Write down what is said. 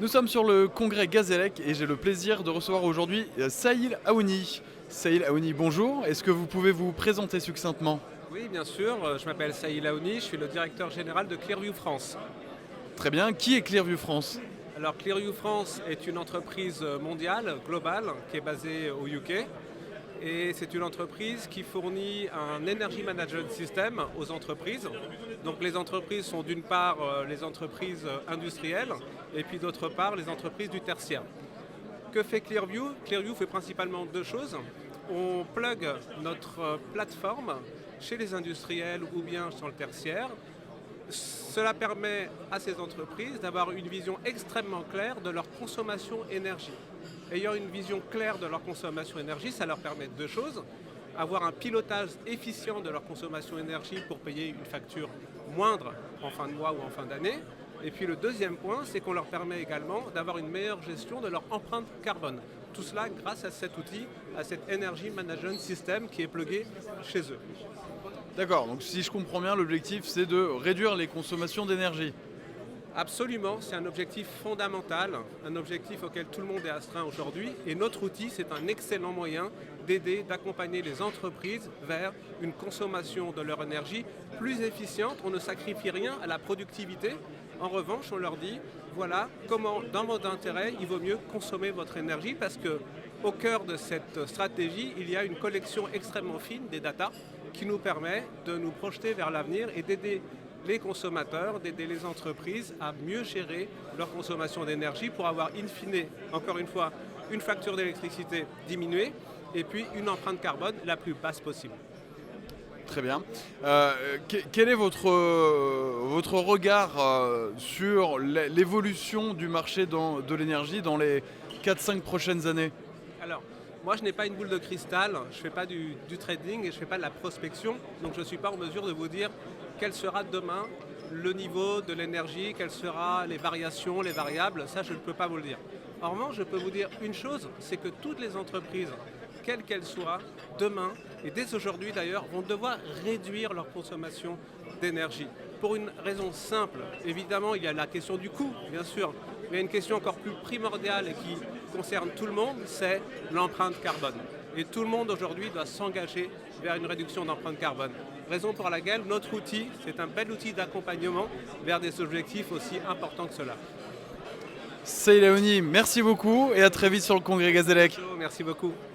Nous sommes sur le congrès Gazélec et j'ai le plaisir de recevoir aujourd'hui Saïl Aouni. Saïl Aouni, bonjour. Est-ce que vous pouvez vous présenter succinctement? Oui, bien sûr. Je m'appelle Saïd Laouni, je suis le directeur général de Clearview France. Très bien. Qui est Clearview France? Alors, Clearview France est une entreprise mondiale, globale, qui est basée au UK. Et c'est une entreprise qui fournit un Energy Management System aux entreprises. Donc les entreprises sont d'une part les entreprises industrielles et puis d'autre part les entreprises du tertiaire. Que fait Clearview? Clearview fait principalement deux choses. On plug notre plateforme chez les industriels ou bien sur le tertiaire. Cela permet à ces entreprises d'avoir une vision extrêmement claire de leur consommation énergie. Ayant une vision claire de leur consommation énergie, ça leur permet deux choses. Avoir un pilotage efficient de leur consommation énergie pour payer une facture moindre en fin de mois ou en fin d'année. Et puis le deuxième point, c'est qu'on leur permet également d'avoir une meilleure gestion de leur empreinte carbone. Tout cela grâce à cet outil, à cet Energy Management System qui est plugué chez eux. D'accord, donc si je comprends bien, l'objectif c'est de réduire les consommations d'énergie. Absolument, c'est un objectif fondamental, un objectif auquel tout le monde est astreint aujourd'hui. Et notre outil, c'est un excellent moyen d'aider, d'accompagner les entreprises vers une consommation de leur énergie plus efficiente. On ne sacrifie rien à la productivité. En revanche, on leur dit, voilà comment, dans votre intérêt, il vaut mieux consommer votre énergie parce que au cœur de cette stratégie, il y a une collection extrêmement fine des data qui nous permet de nous projeter vers l'avenir et d'aider les consommateurs, d'aider les entreprises à mieux gérer leur consommation d'énergie pour avoir in fine, encore une fois, une facture d'électricité diminuée et puis une empreinte carbone la plus basse possible. Très bien. Quel est votre regard sur l'évolution du marché de l'énergie dans les 4-5 prochaines années? Alors, moi je n'ai pas une boule de cristal, je ne fais pas du trading et je ne fais pas de la prospection, donc je ne suis pas en mesure de vous dire quel sera demain le niveau de l'énergie, quelles seront les variations, les variables, ça je ne peux pas vous le dire. En revanche, je peux vous dire une chose, c'est que toutes les entreprises, quelles qu'elles soient, demain, et dès aujourd'hui d'ailleurs, vont devoir réduire leur consommation d'énergie. Pour une raison simple, évidemment, il y a la question du coût, bien sûr, mais il y a une question encore plus primordiale et qui concerne tout le monde, c'est l'empreinte carbone. Et tout le monde aujourd'hui doit s'engager vers une réduction d'empreinte carbone. Raison pour laquelle notre outil, c'est un bel outil d'accompagnement vers des objectifs aussi importants que cela. Saïl Aouni, merci beaucoup et à très vite sur le congrès Gazélec. Merci beaucoup.